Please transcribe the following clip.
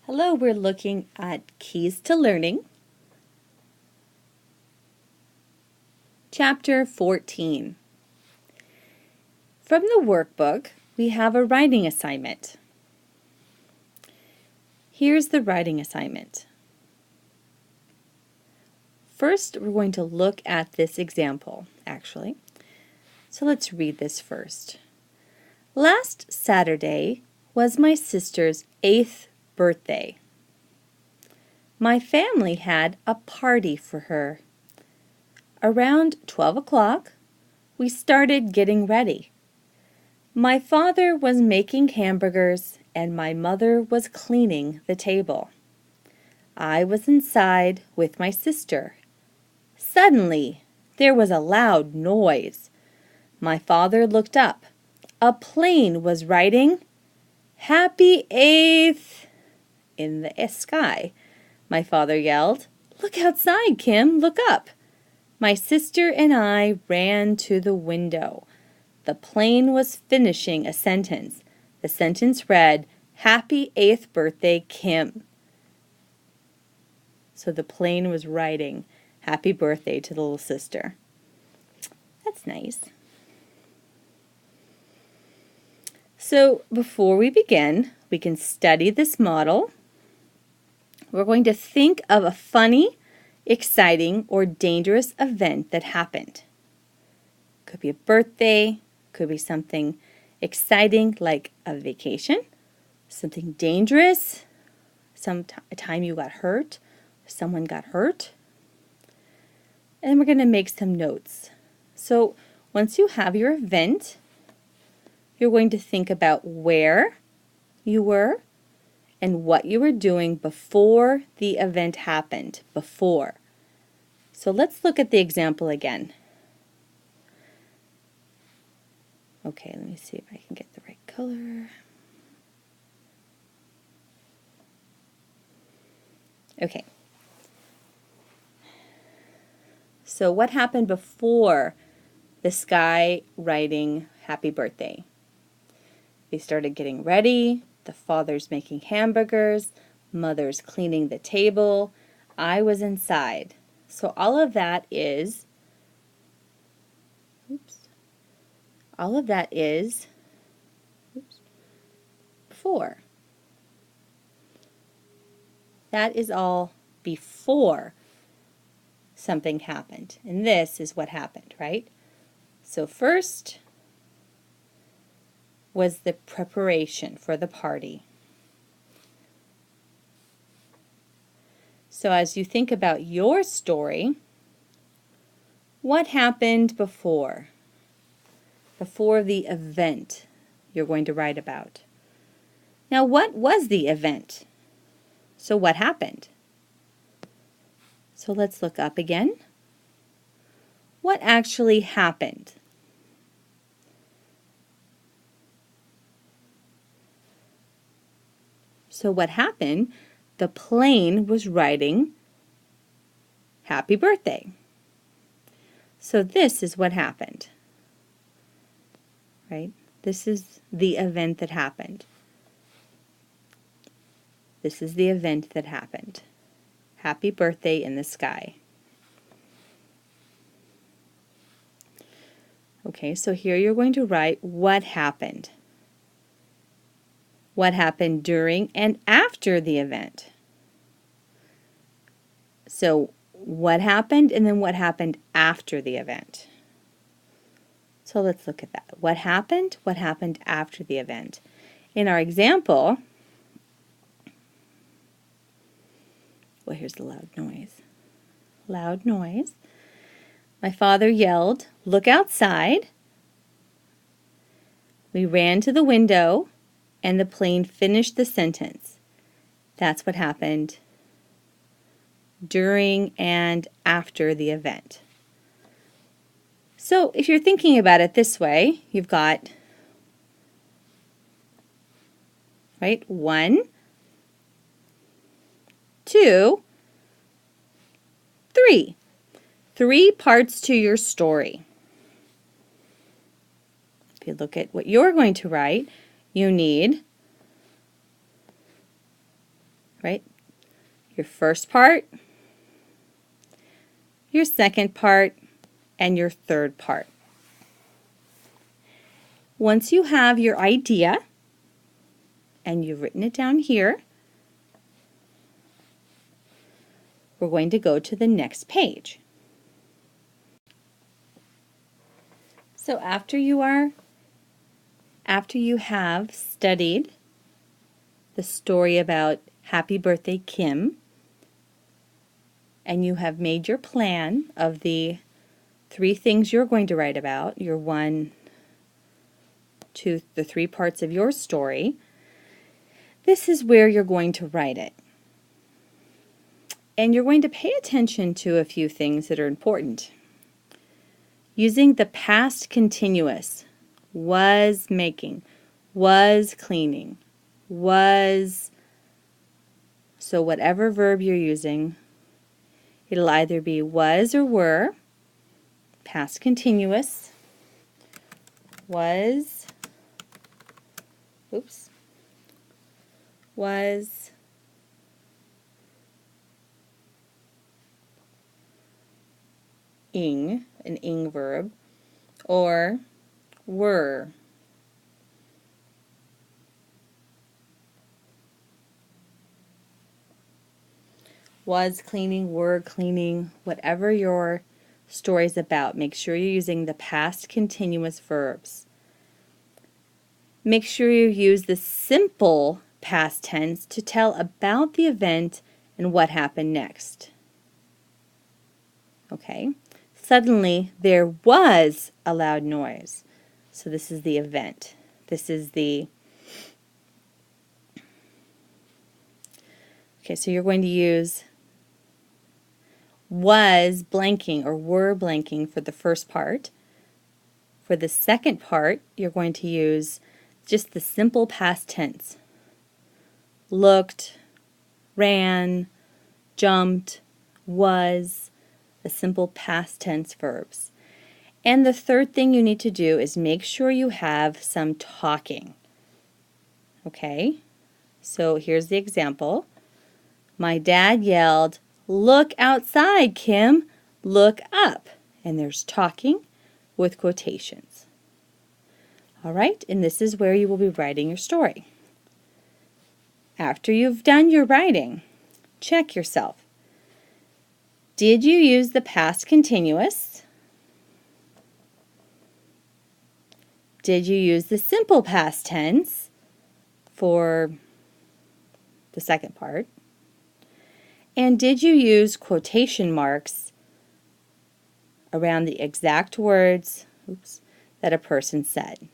Hello, we're looking at Keys to Learning, Chapter 14. From the workbook, we have a writing assignment. Here's the writing assignment. First, we're going to look at this example, actually. So let's read this first. Last Saturday was my sister's 8th birthday. My family had a party for her. Around 12 o'clock, we started getting ready. My father was making hamburgers and my mother was cleaning the table. I was inside with my sister. Suddenly, there was a loud noise. My father looked up. A plane was writing, "Happy 8th" in the sky. My father yelled, "Look outside, Kim, look up." My sister and I ran to the window. The plane was finishing a sentence. The sentence read, "Happy 8th birthday, Kim." So the plane was writing happy birthday to the little sister. That's nice. So before we begin, we can study this model. We're going to think of a funny, exciting, or dangerous event that happened. Could be a birthday, could be something exciting like a vacation, something dangerous, a time you got hurt, someone got hurt. And we're going to make some notes. So once you have your event, you're going to think about where you were and what you were doing before the event happened, before. So let's look at the example again. Okay, let me see if I can get the right color. Okay. So what happened before this guy writing happy birthday? They started getting ready. The father's making hamburgers. Mother's cleaning the table. I was inside. So all of that is, before. That is all before something happened. And this is what happened, right? So first was the preparation for the party. So as you think about your story, what happened before? Before the event you're going to write about. Now, what was the event? So what happened? So let's look up again. What actually happened? So what happened? The plane was writing happy birthday. So this is what happened, right? This is the event that happened. This is the event that happened. Happy birthday in the sky. Okay, so here you're going to write what happened. What happened during and after the event. So what happened and then what happened after the event. So let's look at that. What happened after the event. In our example, well, here's the loud noise. Loud noise. My father yelled, "Look outside." We ran to the window and the plane finished the sentence. That's what happened during and after the event. So if you're thinking about it this way, you've got, right, 1, 2, 3. 3 parts to your story. If you look at what you're going to write, you need, right? Your first part, your second part, and your third part. Once you have your idea, and you've written it down here, we're going to go to the next page. So after you have studied the story about Happy Birthday Kim, and you have made your plan of the 3 things you're going to write about, your 1, 2, the 3 parts of your story, this is where you're going to write it. And you're going to pay attention to a few things that are important. Using the past continuous, was making, was cleaning, was, so whatever verb you're using, it'll either be was or were, past continuous, was, was, an ing verb, or were. Was cleaning, were cleaning, whatever your story's about, make sure you're using the past continuous verbs. Make sure you use the simple past tense to tell about the event and what happened next. Okay? Suddenly, there was a loud noise. So this is the event. This is the... Okay, so you're going to use was blanking or were blanking for the first part. For the second part, you're going to use just the simple past tense. Looked, ran, jumped, was, the simple past tense verbs. And the third thing you need to do is make sure you have some talking. Okay? So here's the example. My dad yelled, "Look outside, Kim. Look up." And there's talking with quotations. All right, and this is where you will be writing your story. After you've done your writing, check yourself. Did you use the past continuous? Did you use the simple past tense for the second part? And did you use quotation marks around the exact words that a person said?